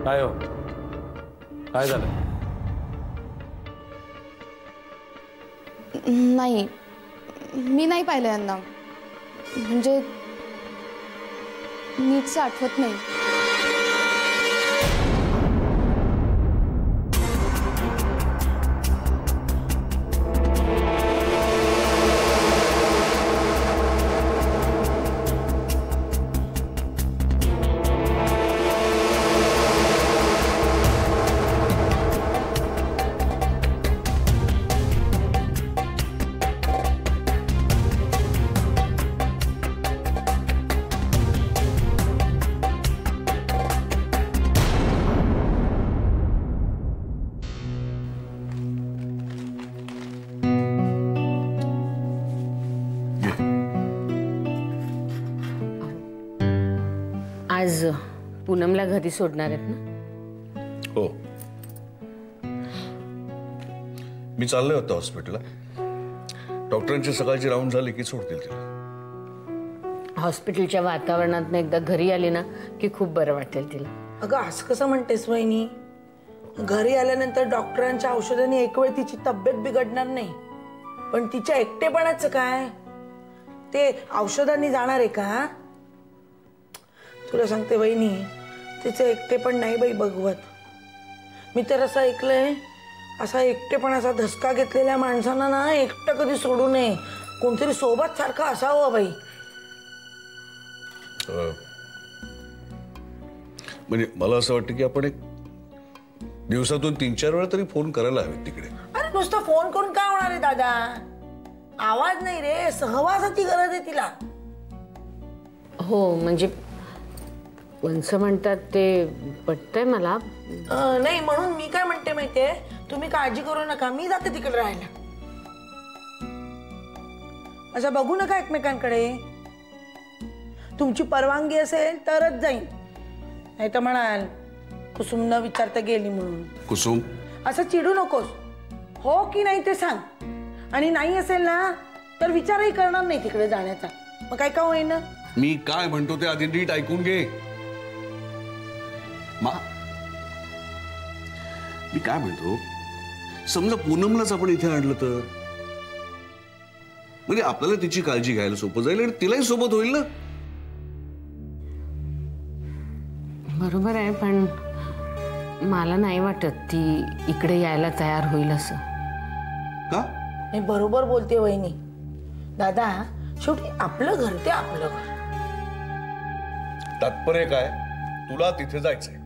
काय हो, काय झालं? नाही, मी नाही पाहिलं यांना. म्हणजे नीटचं आठवत नाही. आज पूनमला घरी सोडणार आहेत ना? हो, मी चाललोय होतो हॉस्पिटलला. डॉक्टरांची सकाळची राऊंड झाली की सोडतील तिला. हॉस्पिटलच्या वातावरणात एकदा घरी आली ना की खूप बरं वाटेल तिला. अगं असं कसं म्हणतेस वहिनी? घरी आल्यानंतर डॉक्टरांच्या औषधांनी एक वेळ तिची तब्येत बिघडणार नाही, पण तिच्या एकटेपणाचं काय? ते औषधांनी जाणार आहे का? तुला सांगते वहिनी, तिचं एकटेपण नाही बाई बघवत. मी तर असं ऐकलंय, असा एकटेपणाचा धसका घेतलेल्या माणसांना ना एकटं कधी सोडू नये, कोणतरी सोबत सारखं असावं बाई. म्हणजे मला असं वाटतं की आपण एक दिवसातून 3-4 वेळा तरी फोन करायला हवे तिकडे. अरे नुसतं फोन करून काय होणार आहे दादा? आवाज नाही रे, सहवासाची गरज आहे तिला. हो, म्हणजे वंस म्हणतात ते पटतंय मला. नाही, म्हणून मी काय म्हणते माहितीये, तुम्ही काळजी करू नका, मी जाते तिकडे राहायला. असं बघू नका एकमेकांकडे. तुमची परवानगी असेल तरच जाईन, नाही तर म्हणाल कुसुम न विचारता गेली म्हणून. कुसुम, असं चिडू नकोस. हो की नाही ते सांग. आणि नाही असेल ना तर विचारही करणार नाही तिकडे जाण्याचा. मग काय का होईना. मी काय म्हणतो ते आधी नीट ऐकून घे. मी काय म्हणतो, समजा पूनमलाच आपण इथे आणलं तर म्हणजे आपल्याला तिची काळजी घ्यायला सोपं जाईल आणि तिलाही सोबत होईल ना. बरोबर आहे, पण मला नाही वाटत ती इकडे यायला तयार होईल असं. का? मी बरोबर बोलते वहिनी. दादा, शेवटी आपलं घर ते आपलं घर. तात्पर्य काय? तुला तिथे जायचंय.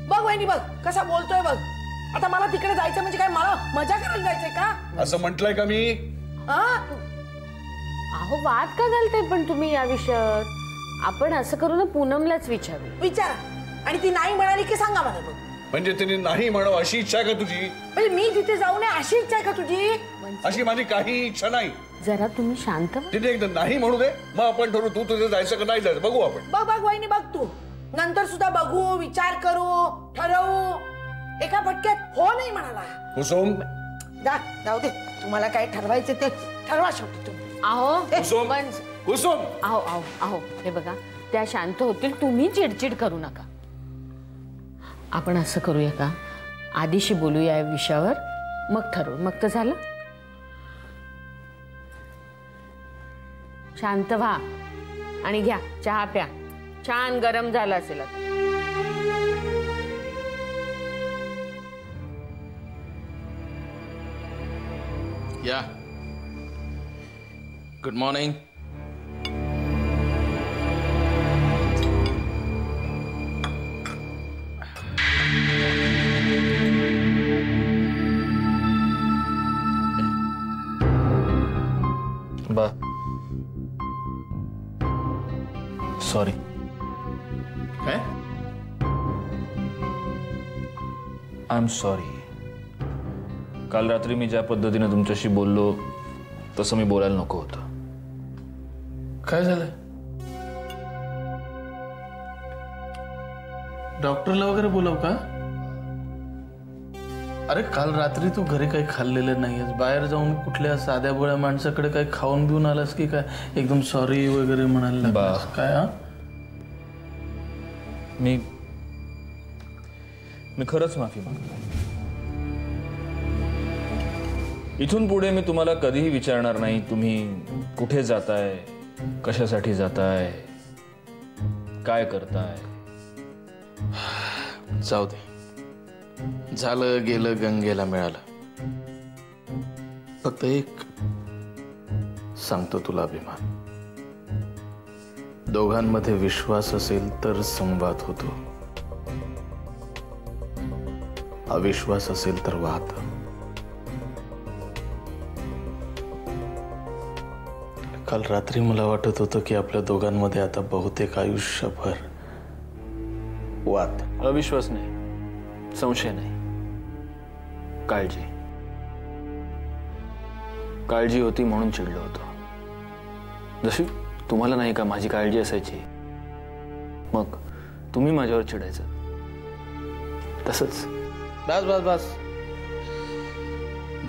बघ वहिनी, बघ कसा बोलतोय बघ. आता मला तिकडे जायचं म्हणजे काय, मला मजा करायला जायचंय का? असं म्हटलंय का मी? अहो, वाद का घालताय पण तुम्ही या विषयावर? आपण असं करू ना, पूनमलाच विचारू. विचारा, आणि ती नाही म्हणाली की सांगा मला. बघ म्हणजे तिने नाही म्हणावं अशी इच्छा आहे का तुझी? म्हणजे मी तिथे जाऊ नये अशी इच्छा आहे का तुझी? अशी माझी काही इच्छा नाही. जरा तुम्ही शांत व्हा. तिथे एकदा नाही म्हणू दे, मग आपण ठरवू तू तुझे जायचं का नाही जायचं बघू आपण. बघ बघ वहिनी, बघ तू नंतर सुद्धा बघू, विचार करू, ठरवू. एका फटक्यात हो नाही म्हणाला. कुसुम, जाऊ दे, तुम्हाला काय ठरवायचं ते ठरवा शेवटी तुम्ही. अहो कुसुम, कुसुम. अहो अहो अहो, हे बघा, त्या शांत होतील, तुम्ही चिडचिड करू नका. आपण असं करूया का, आधीशी बोलूया या विषयावर, मग ठरवू. मग तर झालं. शांत व्हा आणि घ्या चहा प्या. छान गरम झाला असेल आता. या, गुड मॉर्निंग. बा, सॉरी. काय? I am sorry. काल रात्री मी ज्या पद्धतीने तुमच्याशी बोललो तसं मी बोलायला नको होतं. काय झालं? डॉक्टरला वगैरे बोलाव का? अरे काल रात्री तू घरी काही खाल्लेलं नाहीयेस, बाहेर जाऊन कुठल्या साध्या बोळ्या माणसाकडे काही खाऊन घेऊन आलास की काय एकदम सॉरी वगैरे म्हणायला लागलास काय? मी मी खरंच माफी मागतो. इथून पुढे मी तुम्हाला कधीही विचारणार नाही तुम्ही कुठे जाताय, कशासाठी जाताय, काय करताय. जाऊ दे, झालं गेलं, गंगेला मिळालं. फक्त एक सांगतो तुला अभिमान, दोघांमध्ये विश्वास असेल तर संवाद होतो, अविश्वास असेल तर वाद. काल रात्री मला वाटत होतं की आपल्या दोघांमध्ये आता बहुतेक आयुष्यभर वाद. अविश्वास नाही, संशय नाही, काळजी होती म्हणून चिडलो होतो. जशी तुम्हाला नाही का माझी काळजी असायची, मग तुम्ही माझ्यावर चिडायचं. तसंच. बस बस बस,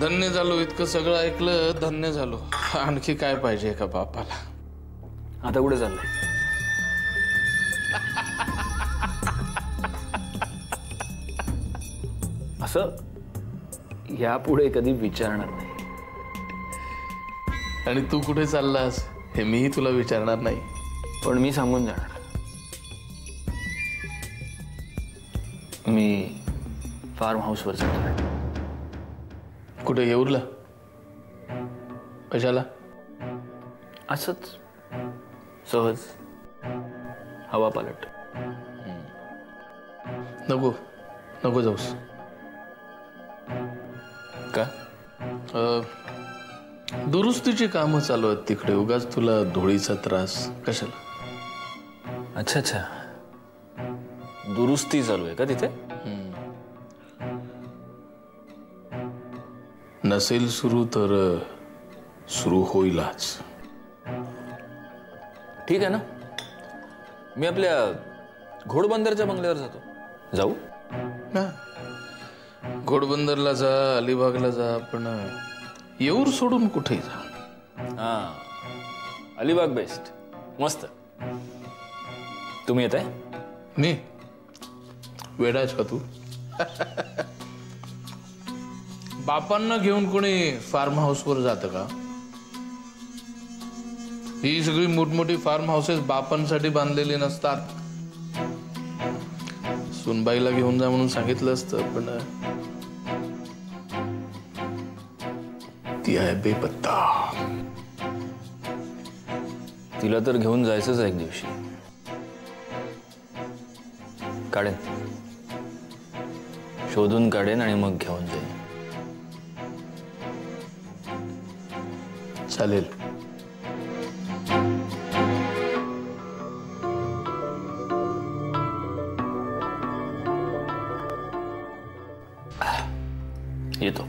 धन्य झालो. इतकं सगळं ऐकलं, धन्य झालो. आणखी काय पाहिजे का बापाला. आता कुठे चाललंय? असं यापुढे कधी विचारणार नाही. आणि तू कुठे चाललास हे मीही तुला विचारणार नाही. पण मी सांगून जाणार, मी फार्म हाऊसवर जाणार. कुठे? येऊरला? कशाला? असंच सहज हवा पालट. नको नको जाऊस. का? दुरुस्तीची कामं चालू आहेत तिकडे, उगाच तुला धुळीचा त्रास कशाला. अच्छा अच्छा, दुरुस्ती चालू आहे का तिथे? नसेल सुरू तर सुरू होईलच. ठीक आहे ना, मी आपल्या घोडबंदरच्या बंगल्यावर जातो. जाऊ? घोडबंदरला जा, अलिबागला जा, पण येऊर सोडून कुठेही जा. हा, अलिबाग बेस्ट, मस्त. तुम्ही येत आहे? मी वेडाच का तू? बापांना घेऊन कोणी फार्म हाऊसवर जातं का? ही सगळी मोठमोठी फार्म हाऊसेस बापांसाठी बांधलेली नसतात. सुनबाईला घेऊन जा म्हणून सांगितलं असतं, पण ती आहे बेपत्ता. तिला तर घेऊन जायचंच एक दिवशी. काढेन, शोधून काढेन आणि मग घेऊन जाईन. चालेल. येतो.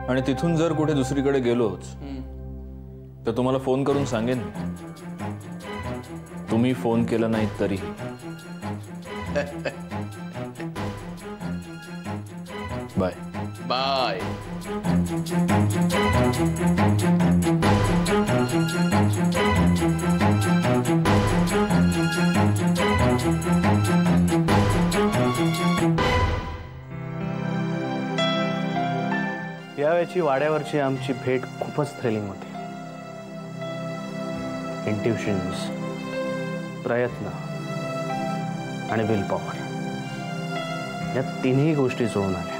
आणि तिथून जर कुठे दुसरीकडे गेलोच तर तुम्हाला फोन करून सांगेन. तुम्ही फोन केला नाही तरी. Bye bye. यावेळची वाड्यावरची आमची भेट खूपच थ्रिलिंग होती. इंट्युशन्स, प्रयत्न आणि विल पॉवर या तिन्ही गोष्टी जुळून आल्या.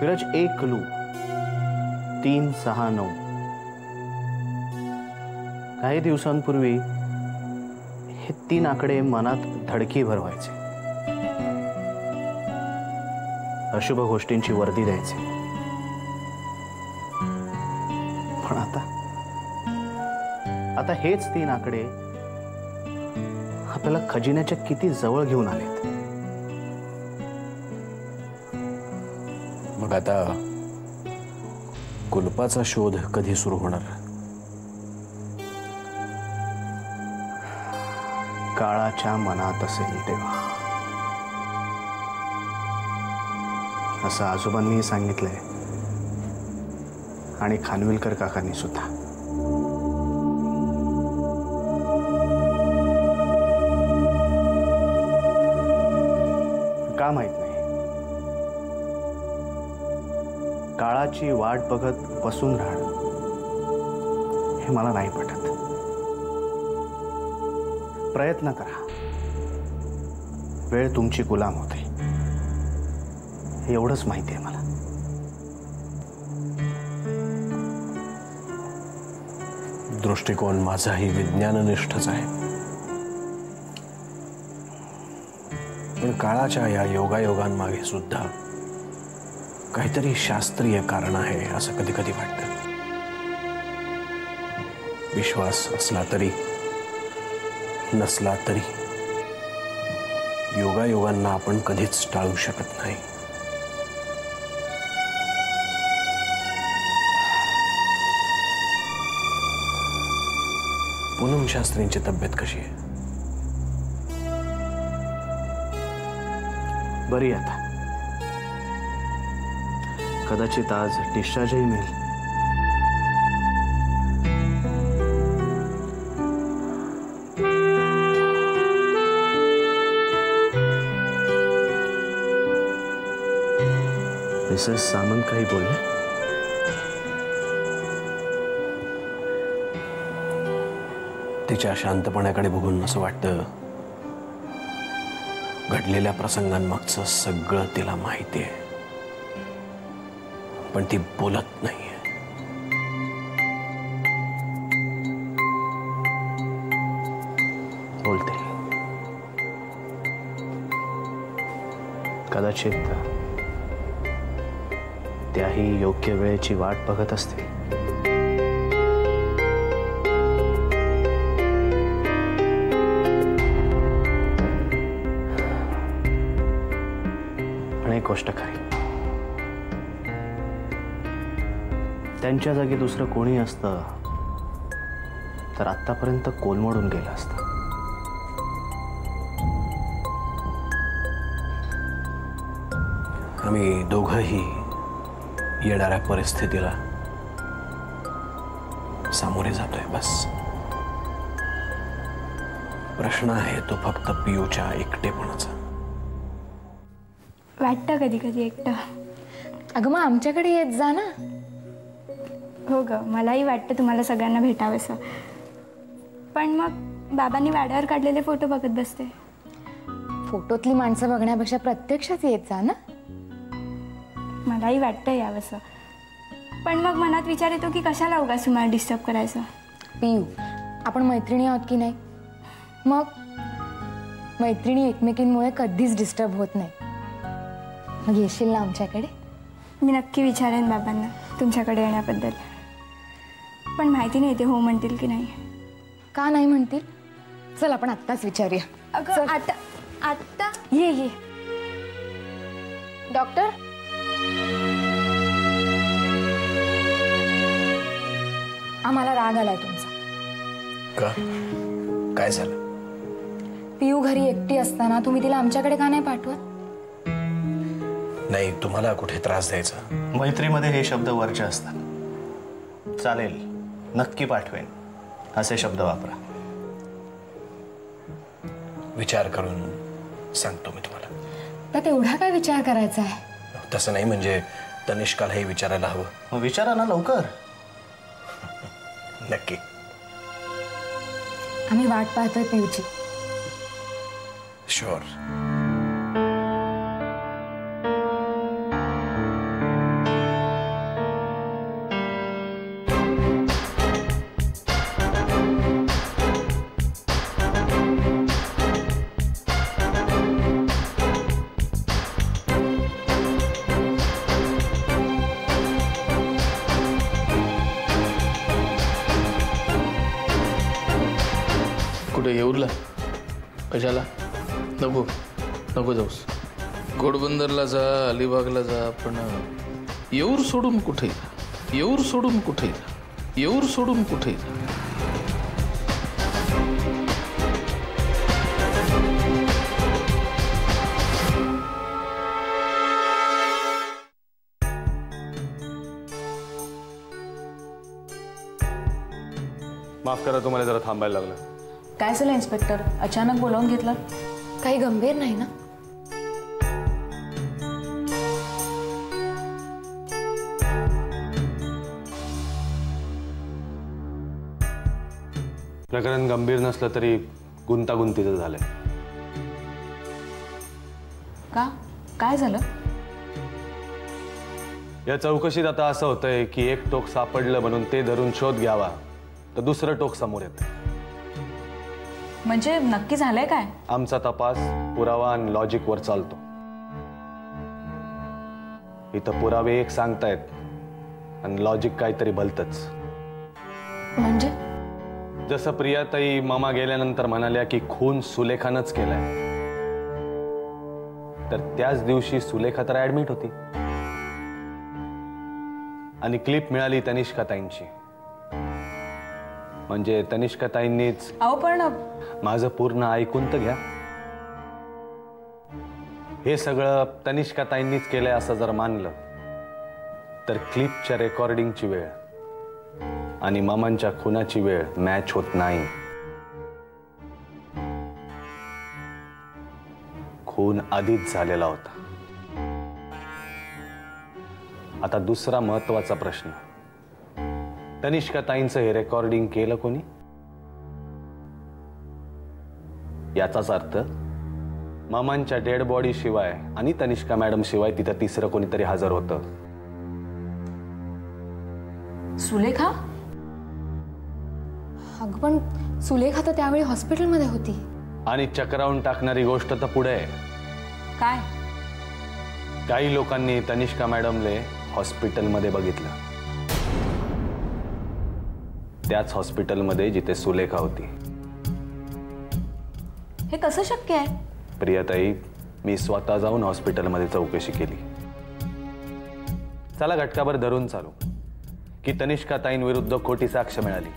विराज, एक क्लू 369. काही दिवसांपूर्वी हे 3 आकडे मनात धडकी भरवायचे, अशुभ गोष्टींची वर्दी द्यायचे. पण आता हेच 3 आकडे आपल्याला खजिन्याच्या किती जवळ घेऊन आलेत. मग आता कुलपाचा शोध कधी सुरू होणार? काळाच्या मनात असेल तेव्हा. असं आजोबांनीही सांगितलंय आणि खानविलकर काकांनी सुद्धा. का माहित नाही, काळाची वाट बघत बसून राहणं हे मला नाही पटत. प्रयत्न करा, वेळ तुमची गुलाम होते हे एवढंच माहिती आहे मला. दृष्टिकोन माझाही विज्ञाननिष्ठच आहे, पण काळाच्या या योगायोगांमागे सुद्धा काहीतरी शास्त्रीय कारण आहे असं कधी कधी वाटतं. विश्वास असला तरी नसला तरी योगायोगांना आपण कधीच टाळू शकत नाही. पूनम शास्त्रींची तब्येत कशी आहे? बरी आता. कदाचित आज डिस्चार्जही मिळेल. मिसेस सामंत काही बोलले? तिच्या शांतपणाकडे बघून असं वाटतं घडलेल्या प्रसंगांमागचं सगळं तिला माहिती आहे, पण ती बोलत नाहीये. बोलते. कदाचित त्याही योग्य वेळेची वाट बघत असतील. आणि एक गोष्ट खरी, त्यांच्या जागी दुसरं कोणी असतं तर आतापर्यंत कोलमडून गेलं असतं. आम्ही दोघंही येणाऱ्या परिस्थितीला सामोरे जातोय बस. प्रश्न आहे तो फक्त पियूच्या एकटेपणाचा. वाटतं कधी कधी एकटं. अगं मग आमच्याकडे येत जा ना. हो ग, मलाही वाटतं तुम्हाला सगळ्यांना भेटावंसं, पण मग बाबांनी वाड्यावर काढलेले फोटो बघत बसते. फोटोतली माणसं बघण्यापेक्षा प्रत्यक्षात येत जा ना. मलाही वाटतं यावंसं, पण मग मनात विचार येतो की कशाला उगाच तुम्हाला डिस्टर्ब करायचं. पियू, आपण मैत्रिणी आहोत की नाही? मग मैत्रिणी एकमेकींमुळे कधीच डिस्टर्ब होत नाही. मग येशील ना आमच्याकडे? मी नक्की विचारेन बाबांना तुमच्याकडे येण्याबद्दल, पण माहिती नाही ते हो म्हणतील की नाही. का नाही म्हणतील? चल आपण आत्ताच विचारूया. अगं आता आत्ता ये ये. डॉक्टर, आम्हाला राग आलाय तुमचा. का? काय झालं? पियू घरी एकटी असताना तुम्ही तिला आमच्याकडे का नाही पाठवत? नाही, तुम्हाला कुठे त्रास द्यायचा? मैत्रीमध्ये हे शब्द वरचे असतात. चालेल, नक्की पाठवेन असे शब्द वापरा. विचार करून सांगतो मी तुम्हाला. त्यात एवढा काय विचार करायचा आहे? तसं नाही, म्हणजे तनिष्कालाही विचारायला हवं. मग विचारा ना लवकर. नक्की. आम्ही वाट पाहतोय पियूची. शुअर. कुठे येऊरला? कशाला? नको नको जाऊस. घोडबंदरला जा, अलिबागला जा, पण येऊर सोडून कुठे? येऊर सोडून कुठे? येऊर सोडून कुठे? माफ करा, तुम्हाला जरा थांबायला लागलं. काय झालं इन्स्पेक्टर, अचानक बोलावून घेतलं? काही गंभीर नाही ना? प्रकरण गंभीर नसलं तरी गुंतागुंतीचं झालंय. का, काय झालं? या चौकशीत आता असं होतंय की एक टोक सापडलं म्हणून ते धरून शोध घ्यावा, तर दुसरं टोक समोर येतं. म्हणजे नक्की झालंय काय? आमचा तपास पुरावा आणि लॉजिक वर चालतो. इथं पुरावे एक सांगतायत आणि लॉजिक काहीतरी भलतच. म्हणजे जसं प्रियाताई मामा गेल्यानंतर म्हणाल्या की खून सुलेखानंच केलाय, तर त्याच दिवशी सुलेखा तर ऍडमिट होती आणि क्लिप मिळाली तनिष्काताईंची. म्हणजे तनिष्काताईंनीच. अहो पण माझं पूर्ण ऐकून तर घ्या. हे सगळं तनिष्काताईंनीच केलंय असं जर मानलं तर क्लिपच्या रेकॉर्डिंगची वेळ आणि मामांच्या खुनाची वेळ मॅच होत नाही. खून आधीच झालेला होता. आता दुसरा महत्वाचा प्रश्न, तनिष्काताईंचं हे रेकॉर्डिंग केलं कोणी? याचाच अर्थ मामांच्या डेड बॉडी शिवाय आणि तनिष्का मॅडम शिवाय तिथं तिसरं कोणीतरी हजर होतं. सुलेखा? अगं पण सुलेखा तर त्यावेळी हॉस्पिटलमध्ये होती. आणि चक्रावून टाकणारी गोष्ट तर पुढे आहे. काय? काही लोकांनी तनिष्का मॅडमले हॉस्पिटलमध्ये बघितलं, त्याच हॉस्पिटलमध्ये जिथे सुलेखा होती. हे कसं शक्य आहे? प्रियाताई, मी स्वतः जाऊन हॉस्पिटलमध्ये चौकशी केली. चला घटकाभर धरून चालू की तनिष्काताईंविरुद्ध खोटी साक्ष मिळाली,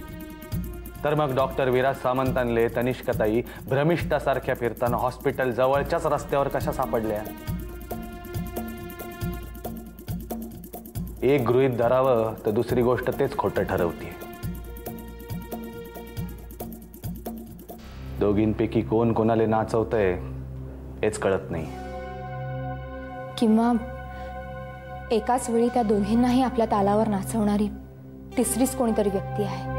तर मग डॉक्टर विराज सामंतांले तनिष्काताई भ्रमिष्ठासारख्या फिरताना हॉस्पिटल जवळच्याच रस्त्यावर कशा सापडल्या? एक गृहीत धरावं तर दुसरी गोष्ट तेच खोटं ठरवते. दोघींपैकी कोण कोणाला नाचवतंय हेच कळत नाही. किंवा एकाच वेळी त्या दोघींनाही आपल्या तालावर नाचवणारी तिसरीच कोणीतरी व्यक्ती आहे.